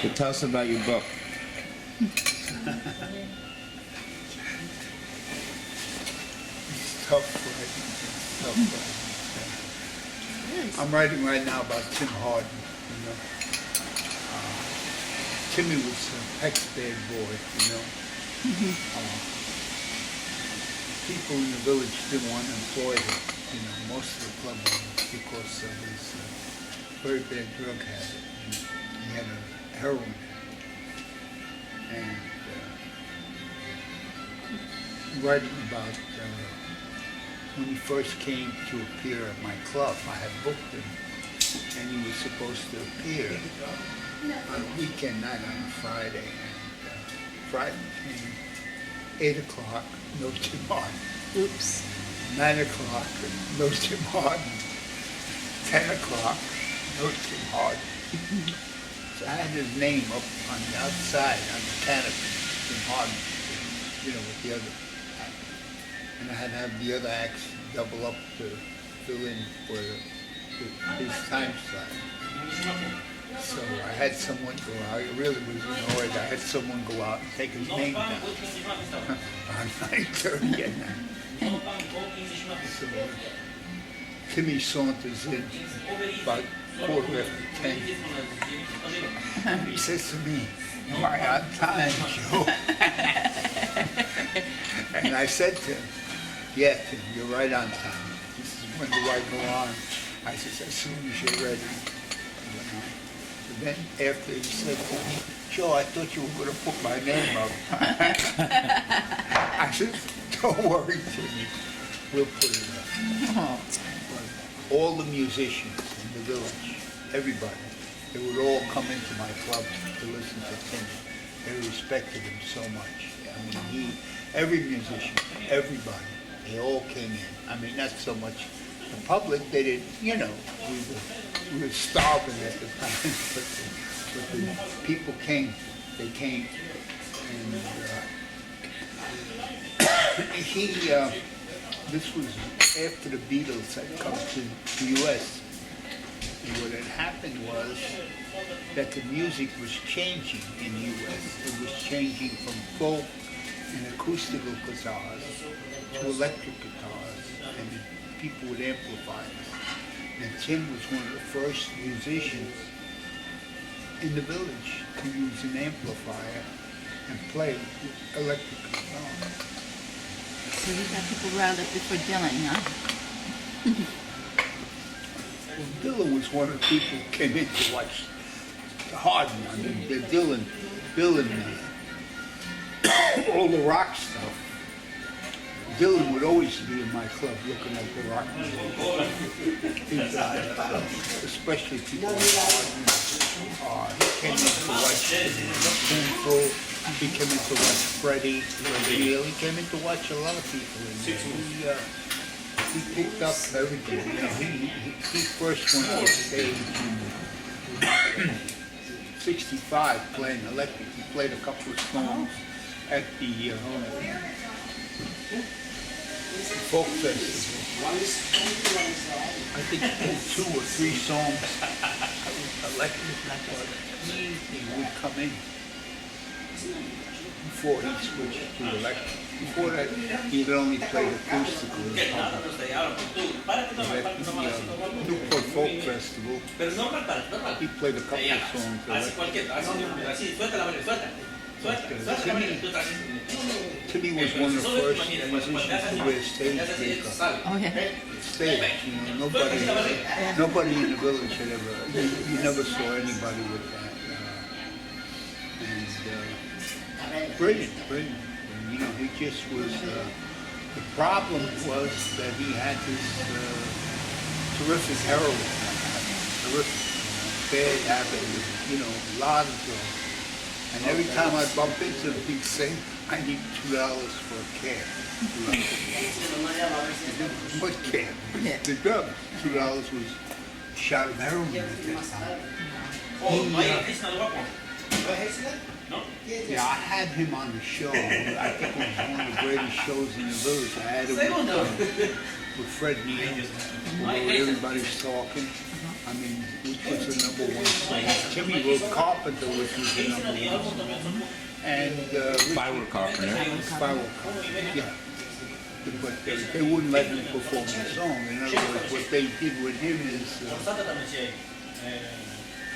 So tell us about your book. It's tough writing. I'm writing right now about Tim Harden. You know, Timmy was Peck's bad boy. You know, people in the village didn't want to employ him. You know, most of the club owners because of his very bad drug habit. He had a heroin habit. And writing about when he first came to appear at my club, I had booked him, and he was supposed to appear on a weekend night on a Friday. And Friday came, 8 o'clock, no Tim Harden. Oops. 9 o'clock, no Tim Harden. 10 o'clock, no Tim Harden. So I had his name up on the outside, on the canopy, Tim Harden, you know, with the other act. And I had to have the other acts double up to fill in for his time slot. So I had someone go out, I really was annoyed, I had someone go out and take his name down on 9:30 at night. So Timmy saunters in about 10:15. He says to me, "Am I on time, Joe?" And I said to him, "Yeah, Tim, you're right on time." He says, "When do I go on?" I says, "As soon as you're ready." But then after he said to me, "Joe, I thought you were going to put my name up." I said, "Don't worry, Timmy, we'll put it up." But all the musicians in the village, everybody, they would all come into my club to listen to Timmy. They respected him so much. I mean, every musician, everybody, they all came in. I mean, not so much the public, they didn't, you know, we were starving at the time, but the people came, they came, and this was after the Beatles had come to the U.S., and what had happened was that the music was changing in the U.S. It was changing from folk and acoustical guitars to electric guitars and people with amplifiers. And Tim was one of the first musicians in the village to use an amplifier and play electric guitar. So you got people riled up before Dylan, huh? Well, Dylan was one of the people who came in to watch Harden. I mean, Dylan, all the rock stuff. Dylan would always be in my club looking at the rock music. Especially people like Harden. He came in to watch Spoonful. He came in to watch Freddie. He came in to watch a lot of people. He picked up everything. You know, he first went on stage in 65 playing electric. He played a couple of songs at the folk festival. I think he played 2 or 3 songs electric. He would come in before he switched to electric. Before that, he had only played acoustical in public. At the Newport Folk Festival, he played a couple of songs electric. Timmy was one of the first musicians to wear stage makeup. Oh, yeah. Stage, you know, nobody in the village had ever, you never saw anybody with that. Brilliant. And, you know, he just was, the problem was that he had this terrific heroin habit, bad habit, you know, a lot of drugs. And every time I bump into him, he'd say, "I need $2 for a cab." What cab? The drugs. $2 was a shot of heroin at that time. Yeah, I had him on the show. I think it was one of the greatest shows in the village. I had him with Fred Neal, where everybody's talking. I mean, which was the #1 song. Timmy wrote Carpenter, which was the number one. And Firework Carpenter. Firework Carpenter, yeah. But they wouldn't let him perform the song. In other words, what they did with him is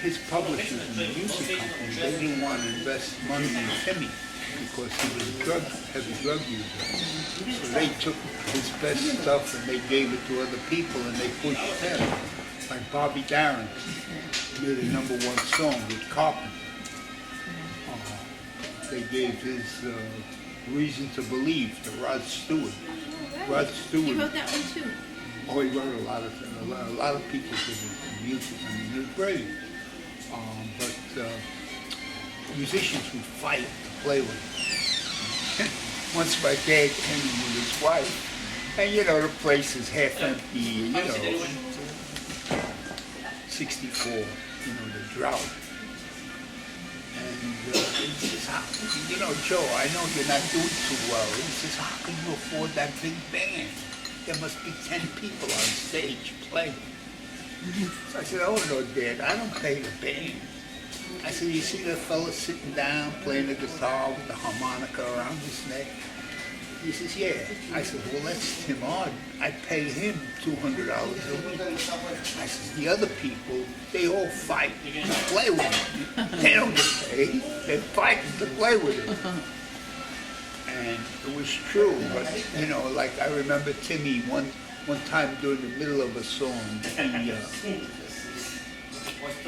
his publishers and the music company, they didn't want to invest money in Timmy because he was a heavy drug user. So they took his best stuff and they gave it to other people and they pushed him. Like Bobby Darin made a number one song with Carpenter. They gave his Reason to Believe to Rod Stewart. Rod Stewart. He wrote that one too. Oh, he wrote a lot of things. A lot of people did his music. I mean, he was brave. But musicians would fight to play with him. Once my dad came in with his wife, and you know, the place is half empty, you know, 64, you know, the drought. And he says, you know, Joe, I know you're not doing too well. He says, how can you afford that big band? There must be 10 people on stage playing. So I said, oh no, Dad, I don't play the band. I said, you see that fella sitting down playing the guitar with the harmonica around his neck? He says, yeah. I said, well, that's Tim Arden. I pay him $200 a week. I said, the other people, they all fight to play with him. They don't get paid. They're fighting to play with him. And it was true, but, you know, like I remember Timmy one time during the middle of a song,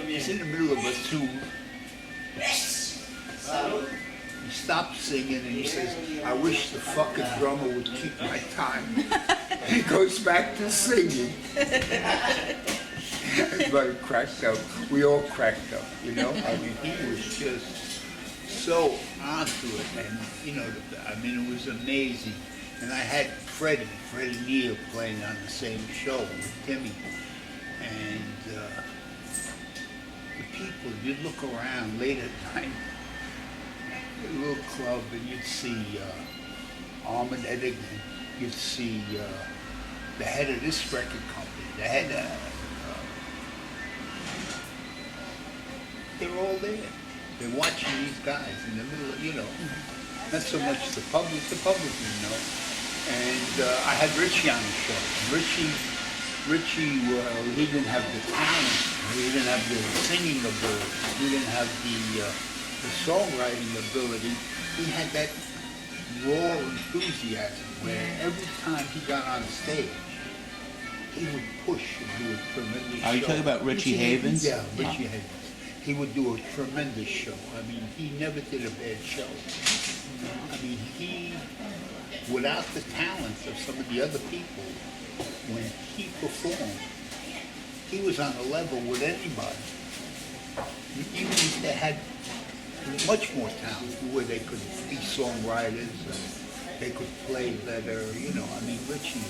he's in the middle of a tune. He stops singing and he says, I wish the fucking drummer would keep my time. He goes back to singing. Everybody cracked up. We all cracked up, you know? I mean, he was just so onto it. And, you know, I mean, it was amazing. And I had Freddie Neal playing on the same show with Timmy. And the people, you'd look around late at night, a little club, and you'd see Armand Eddigan, you'd see the head of this record company, the head they're all there. They're watching these guys in the middle of, you know, not so much the public, you know. And I had Richie on the show. Richie, he didn't have the talent, he didn't have the singing ability, he didn't have the songwriting ability. He had that raw enthusiasm where every time he got on stage, he would push and do a tremendous show. Are you talking about Richie Havens? Yeah, Richie Havens. He would do a tremendous show. I mean, he never did a bad show. I mean, he, without the talent of some of the other people, when he performed, he was on a level with anybody. Even if they had much more talent, where they could be songwriters, they could play better, you know. I mean, Richie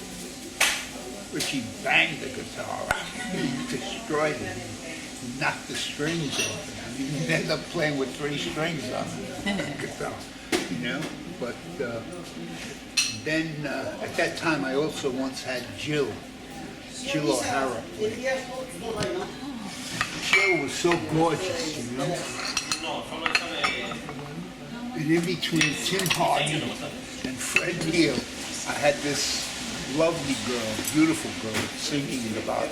banged the guitar, he destroyed it, he knocked the strings off it. I mean, he ended up playing with 3 strings on the guitar, you know. But then, at that time, I also once had Jill O'Hara play. Jill was so gorgeous, you know. And in between Tim Arden and Fred Neal, I had this lovely girl, beautiful girl, singing about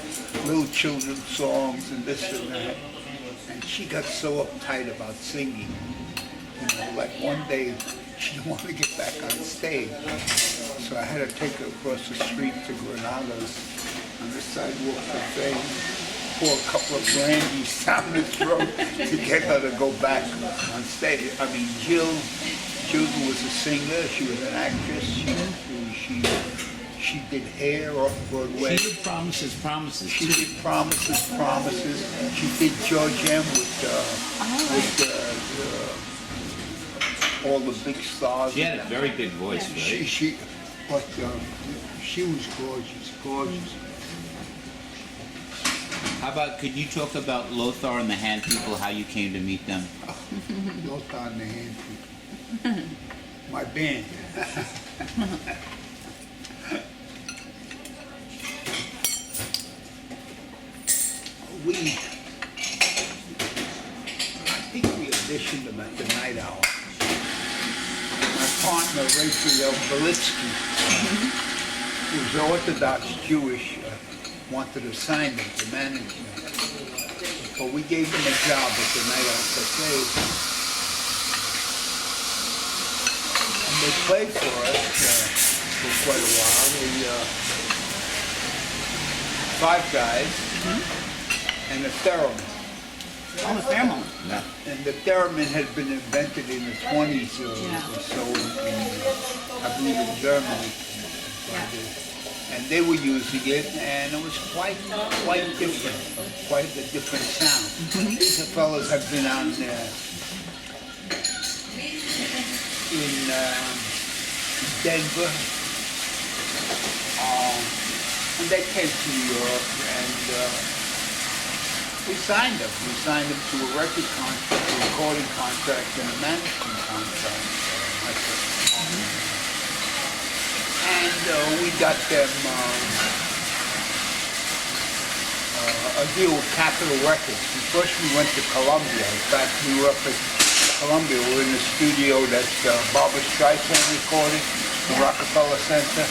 little children's songs and this and that. And she got so uptight about singing. You know, like one day she didn't want to get back on stage. So I had to take her across the street to Granada's on the sidewalk buffet, pour a couple of brandies down the throat to get her to go back on stage. I mean, Jill was a singer, she was an actress, she did hair off Broadway. She did Promises. She did Promises. She did George M. with all the big stars. She had a very big voice, right? She was gorgeous. How about, could you talk about Lothar and the Hand People, how you came to meet them? Lothar and the Hand People. My band. auditioned them at the Night Owl. My partner, Marra Regio Jan, who's Orthodox Jewish, wanted to sign them to manage them. But we gave them a job at the Night Owl Cafe. And they played for us for quite a while. Five guys and a theremin. Oh, the theremin. Yeah. And the theremin had been invented in the 20s or so I believe in Germany. And they were using it, and it was quite different, quite a different sound. These fellows have been on in Denver, and they came to New York, and we signed them. We signed them to a record contract, a recording contract, and a management contract. And we got them a deal with Capitol Records. First we went to Columbia. In fact, we were up at Columbia. We were in the studio that Barbra Streisand recorded, the Rockefeller Center.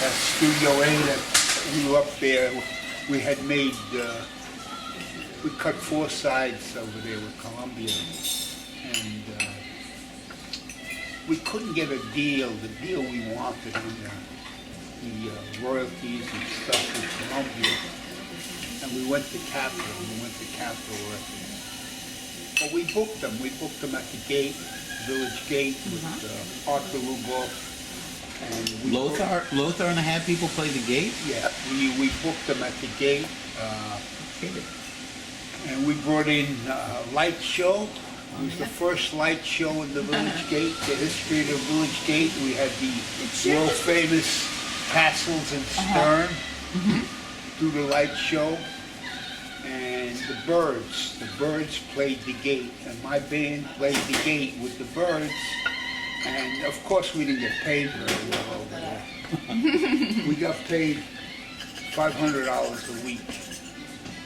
That's Studio A. That we were up there. We had made, we cut 4 sides over there with Columbia. And we couldn't get a deal, the deal we wanted on the royalties and stuff with Columbia. And we went to Capitol, Records. But we booked them at the gate, Village Gate with Arthur Ruboff. And Lothar and a half people play the gate? Yeah, we booked them at the gate. And we brought in a light show. It was the first light show in the Village Gate, the history of the Village Gate. We had the world famous Castles and Stern do the light show. And the Birds played the gate. And my band played the gate with the Birds. And of course we didn't get paid very well over there. We got paid $500 a week,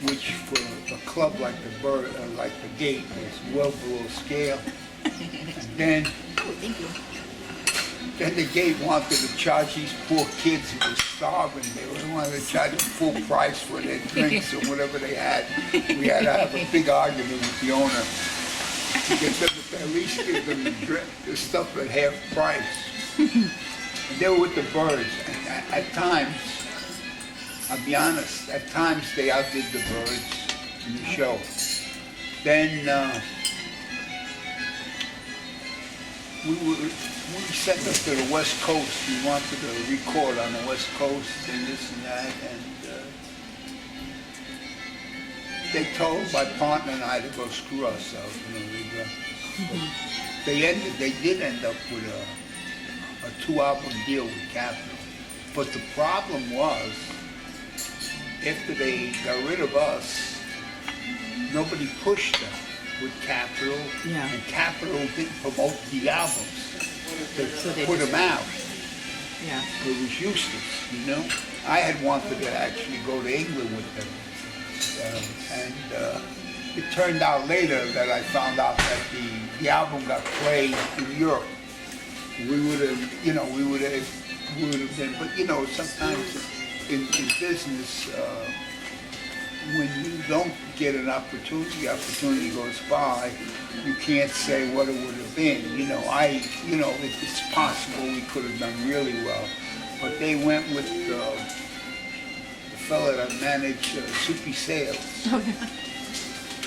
which for a club like the Gate was well below scale. And then the Gate wanted to charge these poor kids who were starving. They wanted to charge them full price for their drinks or whatever they had. We had to have a big argument with the owner to get them to at least give them the stuff at half price. And they were with the Birds, and at times, I'll be honest, at times they outdid the Birds in the show. Then we sent them to the West Coast. We wanted to record on the West Coast and this and that, and they told my partner and I to go screw ourselves. They did end up with a 2-album deal with Capitol. But the problem was, after they got rid of us, nobody pushed them with Capitol, and Capitol didn't promote the albums. They put them out. Yeah. It was useless, you know. I had wanted to actually go to England with them. And it turned out later that I found out that the album got played in Europe. We would have been, but sometimes in business, when you don't get an opportunity goes by, you can't say what it would have been. It's possible we could have done really well, but they went with the fella that managed Soupy Sales.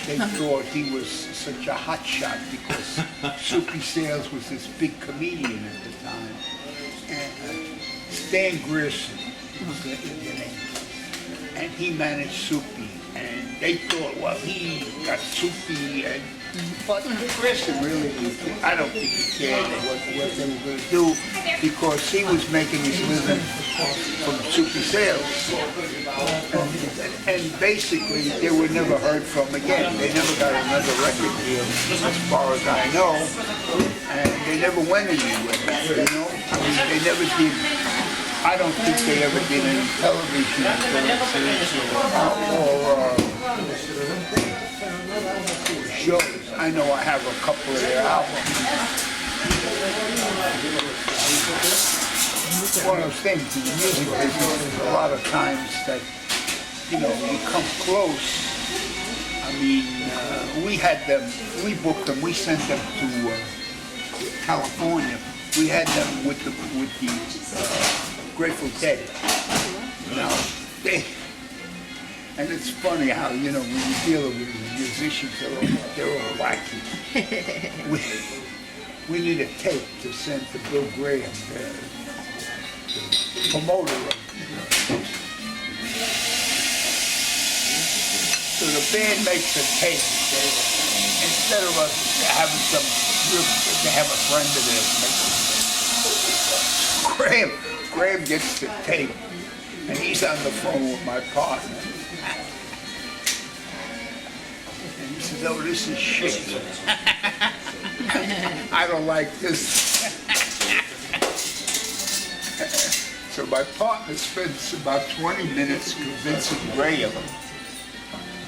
They thought he was such a hot shot because Soupy Sales was this big comedian at the time. And Stan Grierson was the name. And he managed Soupy. And they thought, well, he got Soupy. But Grierson really, I don't think he cared what they were going to do because he was making his living from Soupy Sales. And basically, they were never heard from again. They never got another record deal, as far as I know. And they never went anywhere, I mean, they never did. I don't think they ever did any television appearances shows. I know I have a couple of their albums. It's one of those things in the music business, there's a lot of times that, you know, you come close. I mean, we had them, we booked them, we sent them to California. We had them with the Grateful Dead. You know, and it's funny how, you know, when you're dealing with musicians, they're all wacky. We need a tape to send to Bill Graham, the promoter of it. So the band makes a tape. Instead of us having they have a friend of theirs make a tape. Graham gets the tape, and he's on the phone with my partner. And he says, "Oh, this is shit. I don't like this." So my partner spends about 20 minutes convincing Graham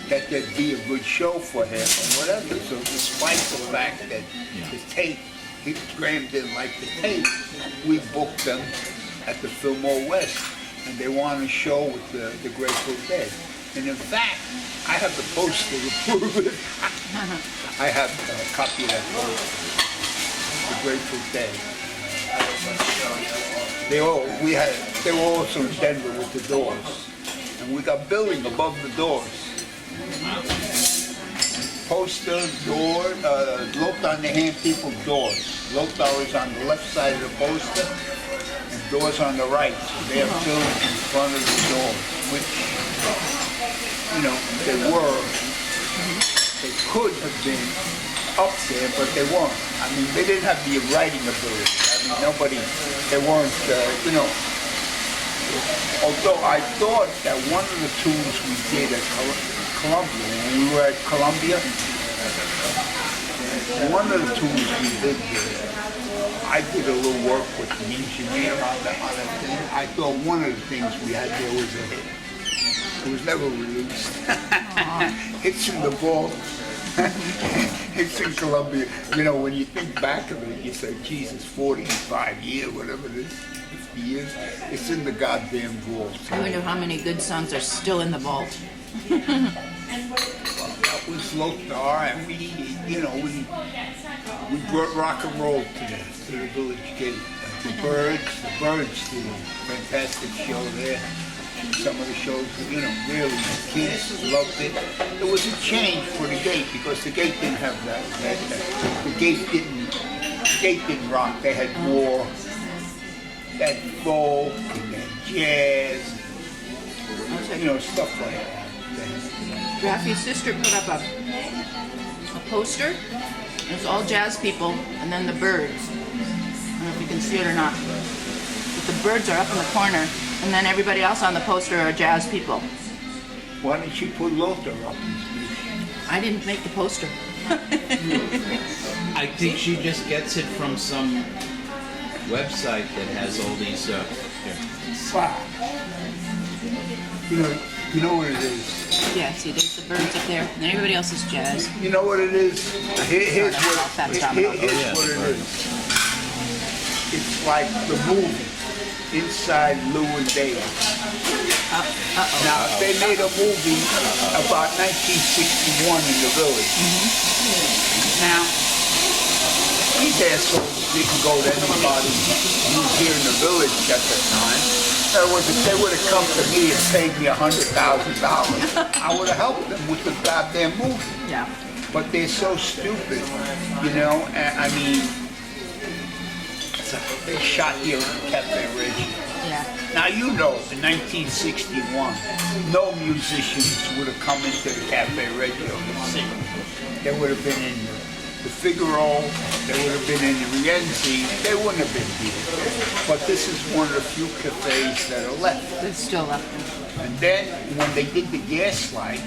that there'd be a good show for him or whatever. So despite the fact that the tape, Graham didn't like the tape, we booked them at the Fillmore West, and they wanted a show with the Grateful Dead. And in fact, I have the poster to prove it. I have a copy of that poster, the Grateful Dead. They were also in Denver with the Doors, and we got billing above the Doors. Poster, door, Lothar and the Hand People, Doors. Lothar is on the left side of the poster, and Doors on the right. So they have billings in front of the Doors, which, you know, they could have been up there, but they weren't. I mean, they didn't have the writing ability. I mean, they weren't, you know. Although I thought that one of the tunes we did at Columbia, when we were at Columbia, one of the tunes we did there, I did a little work with the engineer on that thing. I thought one of the things we had there was a hit. It was never released. Hits in the vault. It's in Columbia. You know, when you think back of it, you say, Jesus, 45 years, whatever it is, 50 years, it's in the goddamn vault. I wonder how many good songs are still in the vault. Well, that was Lothar, and we, you know, we brought rock and roll to the Village Gate. The Birds did a fantastic show there. Some of the shows, you know, really, kids loved it. It was a change for the Gate because the Gate didn't have that. The Gate didn't rock. They had more that folk and that jazz, and, you know, stuff like that. Raffy's sister put up a poster. It was all jazz people, and then the Birds. I don't know if you can see it or not. But the Birds are up in the corner, and then everybody else on the poster are jazz people. Why didn't you put Lothar up? I didn't make the poster. I think she just gets it from some website that has all these. Wow. You know what it is. Yeah, see, there's the Birds up there, and everybody else is jazz. You know what it is? Here's what it is. It's like the movie Inside Llewyn Davis. Now, they made a movie about 1961 in the Village. Now, these assholes didn't go to anybody who was here in the Village at that time. In other words, if they would have come to me and paid me $100,000, I would have helped them with the goddamn movie. Yeah. But they're so stupid, you know, and I mean, they shot here in Cafe Regio. Yeah. Now, you know, in 1961, no musicians would have come into the Cafe Regio to sing. They would have been in the Figaro, they would have been in the Rienzi, they wouldn't have been here. But this is one of the few cafes that are left. It's still up. And then, when they did the Gaslight,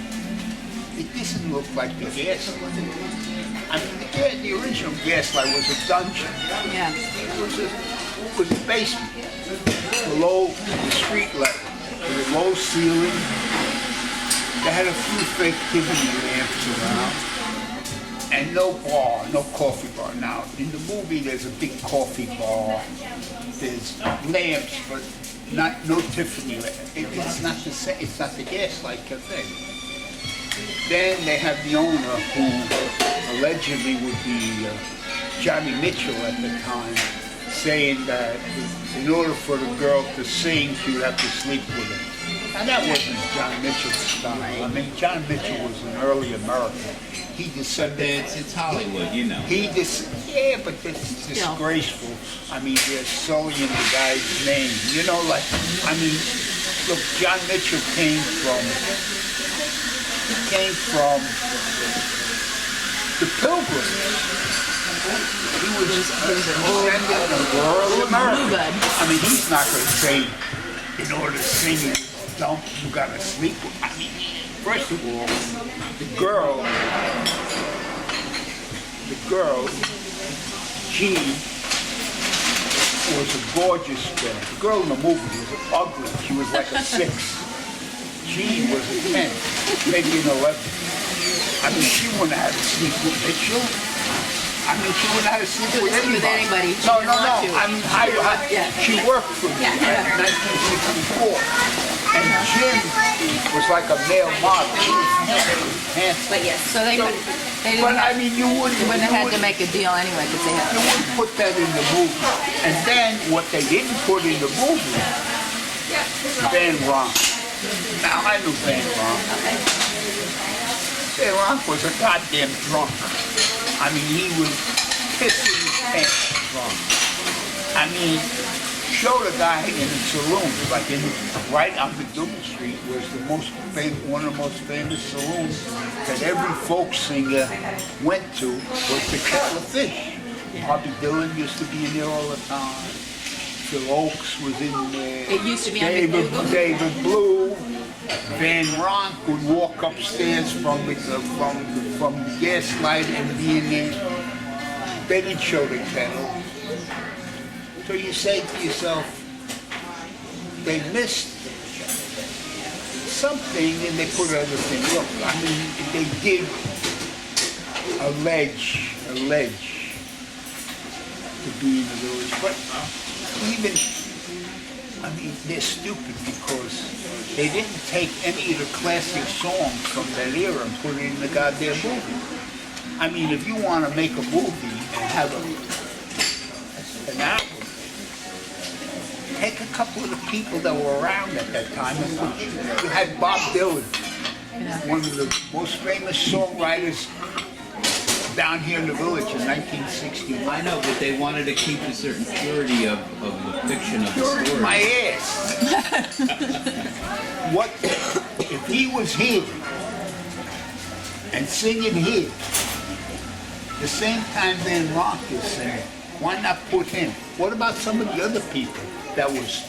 it doesn't look like the Gaslight. I mean, the original Gaslight was a dungeon. Yeah. It was a basement, below the street level, with a low ceiling. They had a few fake TV lamps around. and no bar, no coffee bar. Now, in the movie, there's a big coffee bar. There's lamps, but no Tiffany lamp. It's not the same. It's not the Gaslight Cafe. Then they have the owner, who allegedly would be Johnny Mitchell at the time, saying that in order for the girl to sing, she would have to sleep with him. Now that wasn't John Mitchell's style. I mean, John Mitchell was an early American. He descended. It's Hollywood, you know. Yeah, but it's disgraceful. I mean, they're sullying the guy's name. You know, like, I mean, look, John Mitchell came from the Pilgrims. He was descendant of rural America. I mean, he's not going to say, in order to sing it, you got to sleep with. I mean, first of all, the girl, Jean, was a gorgeous girl. The girl in the movie was ugly. She was like a 6. Jean was a 10, maybe an 11. I mean, she wouldn't have to sleep with Mitchell. I mean, she wouldn't have to sleep with anybody. No. I mean, she worked for me in 1964. And Jim was like a male model. He was handsome. But yes, so they didn't But have, I mean, you wouldn't have had to make a deal anyway because they you had. wouldn't put that in the movie. And then what they didn't put in the movie, Van Ronk. Now I knew Van Ronk. Okay. Van Ronk was a goddamn drunk. I mean, he was pissing his pants drunk. I mean, showed a guy in a saloon, like right on McDougal Street was one of the most famous saloons that every folk singer went to was the Kettle of Fish. Bobby Dylan used to be in there all the time. Phil Oakes was in there. It used to be on McDougal. David Blue. Van Ronk would walk upstairs from the Gaslight and be in there. They didn't show the Kettle. So you say to yourself, they missed something and they put other things. Look, I mean, they did allege to be in the village, but even, I mean, they're stupid because they didn't take any of the classic songs from that era and put it in the goddamn movie. I mean, if you want to make a movie and have an album, take a couple of the people that were around at that time and put you had Bob Dylan, one of the most famous songwriters down here in the village in 1961. I know, but they wanted to keep a certain purity of the fiction of the story. My ass. What if he was here and singing here the same time Van Ronk is singing? Why not put him? What about some of the other people that was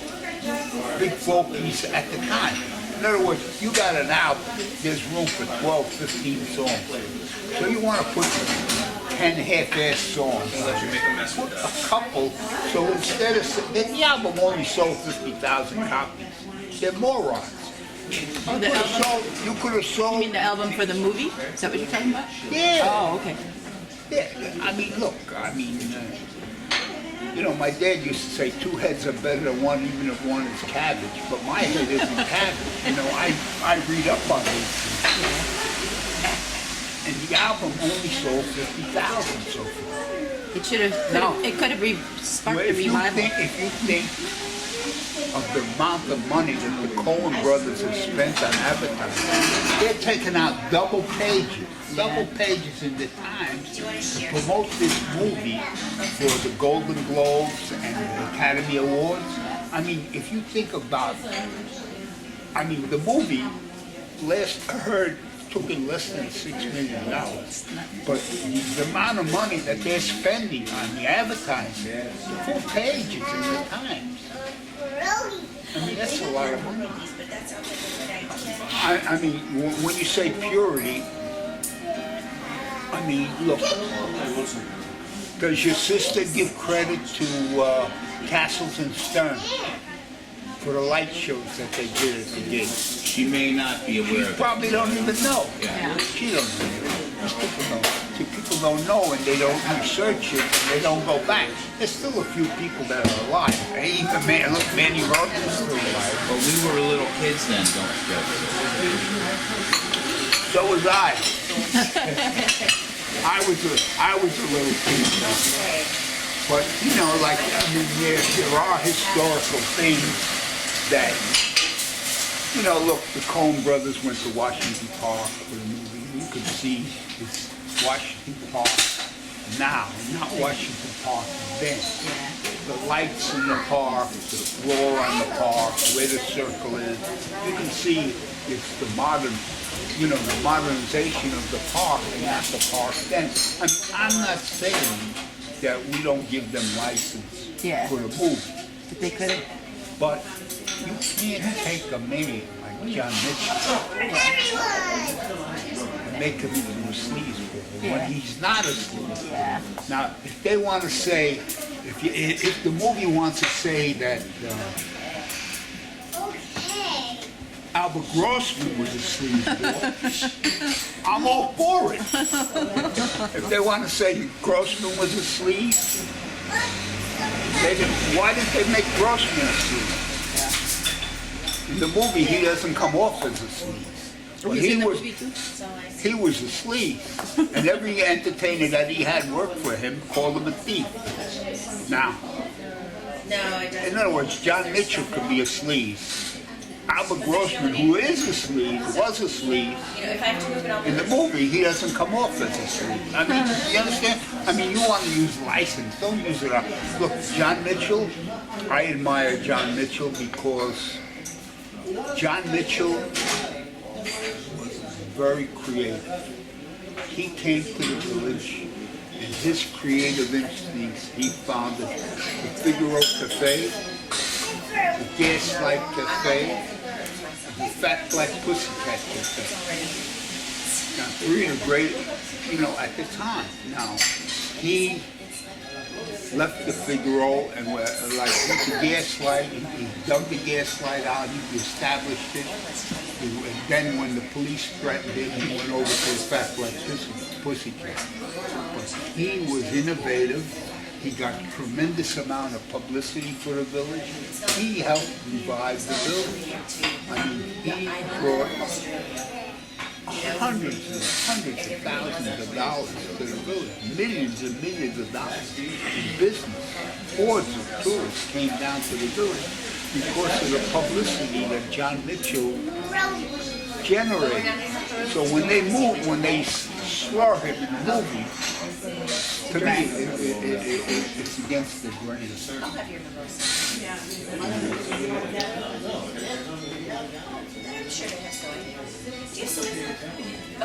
big folkies at the time? In other words, you got an album, there's room for 12, 15 songs. So you want to put 10 half-ass songs. Put a couple, so instead of, the album only sold 50,000 copies. They're morons. Oh, the album? You could have sold... You mean the album for the movie? Is that what you're talking about? Yeah. Oh, okay. Yeah, I mean, look, you know, my dad used to say 2 heads are better than one, even if one is cabbage. But my head isn't cabbage. You know, I read up on these things. And the album only sold 50,000 so far. It should have. It could have sparked a revival. If you think of the amount of money that the Coen brothers have spent on advertising, they're taking out double pages in the Times to promote this movie for the Golden Globes and the Academy Awards. I mean, if you think about, I mean, the movie, last I heard, took in less than $6 million. But the amount of money that they're spending on the advertising, the full pages in the Times. I mean, that's a lot of money. I mean, when you say purity, I mean, look, does your sister give credit to Castles and Stern for the light shows that they did at the gate? She may not be aware of it. Probably don't even know. Yeah. She don't know. Most people know. people don't know and they don't research it and they don't go back. There's still a few people that are alive. Even Manny Roth is still alive. But we were little kids then, don't forget. So was I. I was a little kid. But you know, like I mean, there are historical things that, you know. Look, the Coen brothers went to Washington Park for the movie. You could see it's Washington Park now, not Washington Park then. The lights in the park, the floor on the park, where the circle is. You can see it's the modern, you know, the modernization of the park and not the park then. I mean, I'm not saying that we don't give them license for the movie. But they could have. But you can't take a man like John Mitchell and make him into a sleazeball when he's not a sleazeball. Now, if they want to say, if the movie wants to say that Albert Grossman was a sleazeball, I'm all for it. If they want to say Grossman was a sleaze, why didn't they make Grossman a sleaze? In the movie, he doesn't come off as a sleaze. But he was a sleaze. And every entertainer that he had worked for him called him a thief. Now, in other words, John Mitchell could be a sleaze. Albert Grossman, who is a sleaze, was a sleaze, in the movie, he doesn't come off as a sleaze. I mean, you understand? I mean, you want to use license, don't use it up. Look, John Mitchell, I admire John Mitchell because John Mitchell was very creative. He came to the village, and his creative instincts, he founded the Figaro Cafe, the Gaslight Cafe, the Fat Black Pussycat Cafe. Now, three are great, you know, at the time. Now, he left the Figaro and like with the Gaslight, he dug the Gaslight out, he established it. And then when the police threatened him, he went over to the Fat Black Pussycat. But he was innovative. He got a tremendous amount of publicity for the village. He helped revive the village. I mean, he brought hundreds and hundreds of thousands of dollars to the village, millions and millions of dollars in business. Hordes of tourists came down to the village because of the publicity that John Mitchell generated. So when they moved, when they slur him in the movie, to me, it's against the grain.